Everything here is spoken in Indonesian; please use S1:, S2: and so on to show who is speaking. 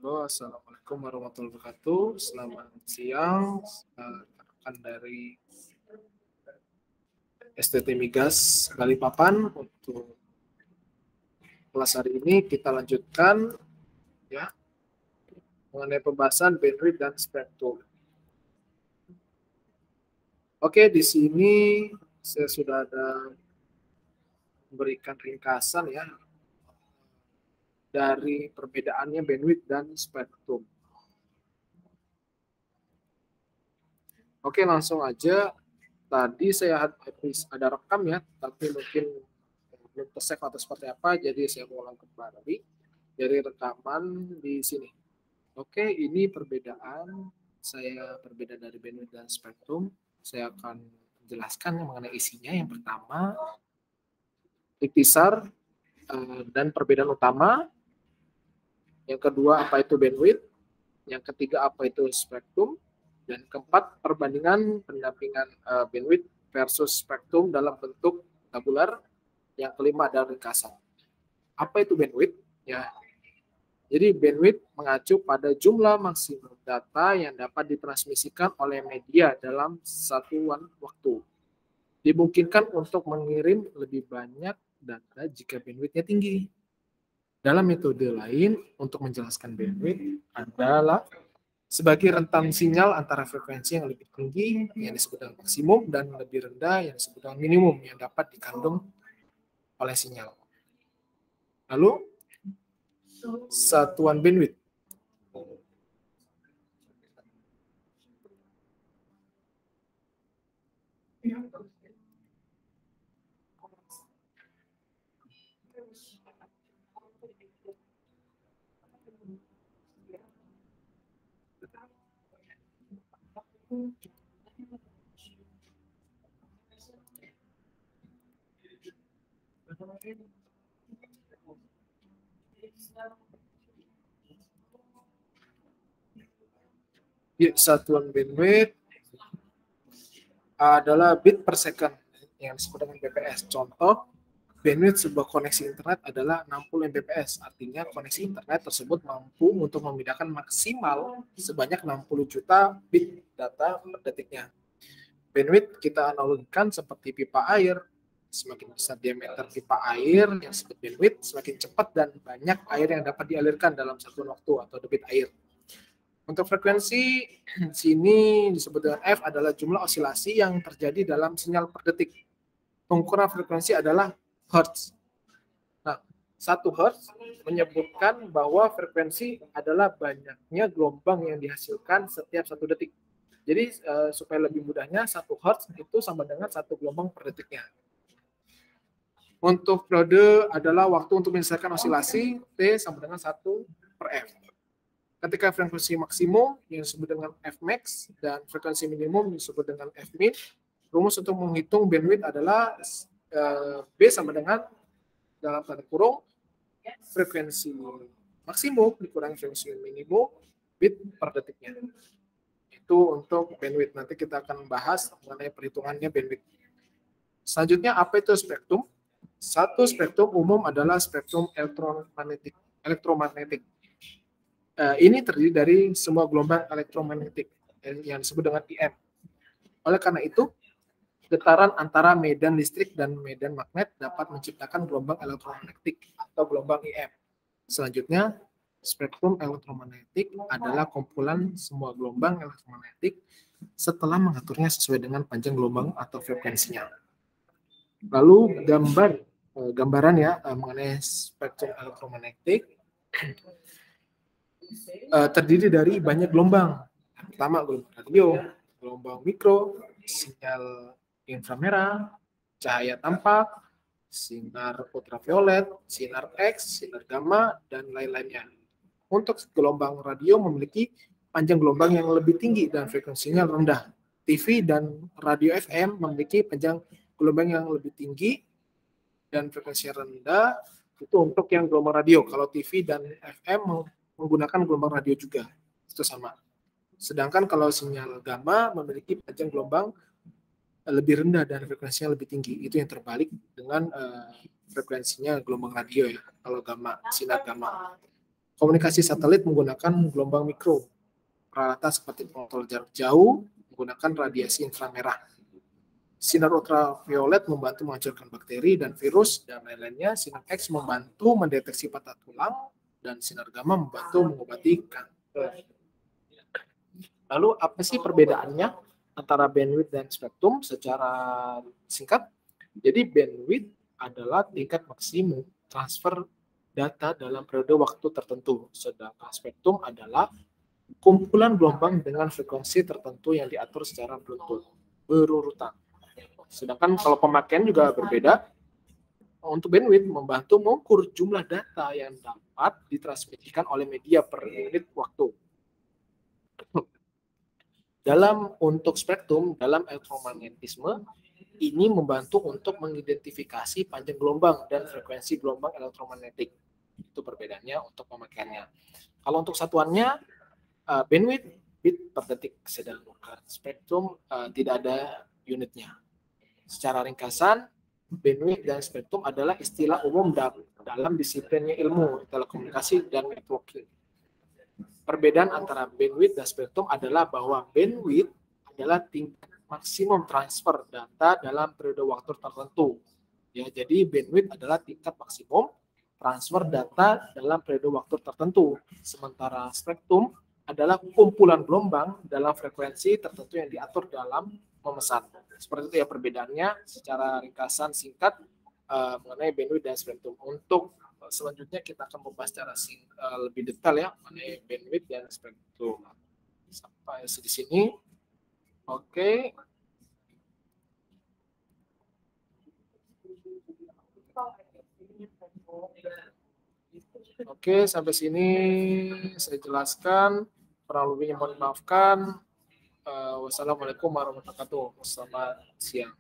S1: Halo, Assalamualaikum warahmatullahi wabarakatuh. Selamat siang, rekan dari STT Migas Balikpapan. Untuk kelas hari ini kita lanjutkan ya mengenai pembahasan bandwidth dan spektrum. Oke, di sini saya sudah ada memberikan ringkasan ya dari perbedaannya bandwidth dan spektrum. Oke, langsung aja. Tadi saya ada rekam ya, tapi mungkin belum tersave atau seperti apa, jadi saya ulang kembali dari rekaman di sini. Oke, ini perbedaan saya berbeda dari bandwidth dan spektrum. Saya akan menjelaskan mengenai isinya. Yang pertama, ikhtisar dan perbedaan utama. Yang kedua, apa itu bandwidth. Yang ketiga, apa itu spektrum. Dan keempat, perbandingan pendampingan bandwidth versus spektrum dalam bentuk tabular. Yang kelima adalah ringkasan. Apa itu bandwidth? Ya, jadi bandwidth mengacu pada jumlah maksimum data yang dapat ditransmisikan oleh media dalam satuan waktu. Dimungkinkan untuk mengirim lebih banyak data jika bandwidthnya tinggi. Dalam metode lain untuk menjelaskan bandwidth adalah sebagai rentan sinyal antara frekuensi yang lebih tinggi yang disebut dengan maksimum dan lebih rendah yang disebut dengan minimum yang dapat dikandung oleh sinyal. Lalu satuan bandwidth. Ya, satuan bandwidth adalah bit per second yang disebut dengan bps. Contoh, bandwidth sebuah koneksi internet adalah 60 Mbps. Artinya koneksi internet tersebut mampu untuk memindahkan maksimal sebanyak 60 juta bit data per detiknya. Bandwidth kita analogikan seperti pipa air. Semakin besar diameter pipa air yang disebut bandwidth, semakin cepat dan banyak air yang dapat dialirkan dalam satu waktu atau debit air. Untuk frekuensi, sini disebut dengan F adalah jumlah osilasi yang terjadi dalam sinyal per detik. Pengukuran frekuensi adalah Hertz. Nah, 1 Hertz menyebutkan bahwa frekuensi adalah banyaknya gelombang yang dihasilkan setiap 1 detik. Jadi, supaya lebih mudahnya, 1 Hertz itu sama dengan 1 gelombang per detiknya. Untuk periode adalah waktu untuk menyelesaikan osilasi, T sama dengan 1 per F. Ketika frekuensi maksimum yang disebut dengan Fmax dan frekuensi minimum disebut dengan Fmin, rumus untuk menghitung bandwidth adalah B sama dengan dalam tanda kurung frekuensi maksimum dikurangi frekuensi minimum bit per detiknya. Itu untuk bandwidth. Nanti kita akan membahas mengenai perhitungannya bandwidth. Selanjutnya, apa itu spektrum? Satu spektrum umum adalah spektrum elektromagnetik. Ini terdiri dari semua gelombang elektromagnetik yang disebut dengan IM. Oleh karena itu, getaran antara medan listrik dan medan magnet dapat menciptakan gelombang elektromagnetik atau gelombang IM. Selanjutnya, spektrum elektromagnetik adalah kumpulan semua gelombang elektromagnetik setelah mengaturnya sesuai dengan panjang gelombang atau frekuensinya. Lalu gambaran ya mengenai spektrum elektromagnetik terdiri dari banyak gelombang. Pertama, gelombang radio, gelombang mikro, sinyal inframerah, cahaya tampak, sinar ultraviolet, sinar X, sinar gamma, dan lain-lainnya. Untuk gelombang radio memiliki panjang gelombang yang lebih tinggi dan frekuensinya rendah. TV dan radio FM memiliki panjang gelombang yang lebih tinggi dan frekuensinya rendah. Itu untuk yang gelombang radio. Kalau TV dan FM menggunakan gelombang radio juga, itu sama. Sedangkan kalau sinyal gamma memiliki panjang gelombang lebih rendah dan frekuensinya lebih tinggi. Itu yang terbalik dengan frekuensinya gelombang radio ya, kalau gamma, sinar gamma. Komunikasi satelit menggunakan gelombang mikro. Peralatan seperti pengontrol jarak jauh menggunakan radiasi inframerah. Sinar ultraviolet membantu menghancurkan bakteri dan virus, dan lain-lainnya. Sinar X membantu mendeteksi patah tulang, dan sinar gamma membantu mengobati kanker. Lalu apa sih perbedaannya antara bandwidth dan spektrum secara singkat? Jadi bandwidth adalah tingkat maksimum transfer data dalam periode waktu tertentu, sedangkan spektrum adalah kumpulan gelombang dengan frekuensi tertentu yang diatur secara berurutan. Sedangkan kalau pemakaian juga berbeda. Untuk bandwidth membantu mengukur jumlah data yang dapat ditransmisikan oleh media per unit waktu. Untuk spektrum dalam elektromagnetisme, ini membantu untuk mengidentifikasi panjang gelombang dan frekuensi gelombang elektromagnetik. Itu perbedaannya untuk pemakaiannya. Kalau untuk satuannya, bandwidth bit per detik, sedangkan spektrum tidak ada unitnya. Secara ringkasan, bandwidth dan spektrum adalah istilah umum dalam disiplinnya ilmu telekomunikasi dan networking. Perbedaan antara bandwidth dan spektrum adalah bahwa bandwidth adalah tingkat maksimum transfer data dalam periode waktu tertentu. Ya, jadi bandwidth adalah tingkat maksimum transfer data dalam periode waktu tertentu. Sementara spektrum adalah kumpulan gelombang dalam frekuensi tertentu yang diatur dalam memesan. Seperti itu ya perbedaannya secara ringkasan singkat mengenai bandwidth dan spektrum. Untuk selanjutnya kita akan membahas secara lebih detail ya mengenai bandwidth dan spektrum. Sampai di sini. Oke. Oke, sampai sini saya jelaskan. Kurang lebihnya mohon maafkan. Wassalamualaikum warahmatullahi wabarakatuh. Selamat siang.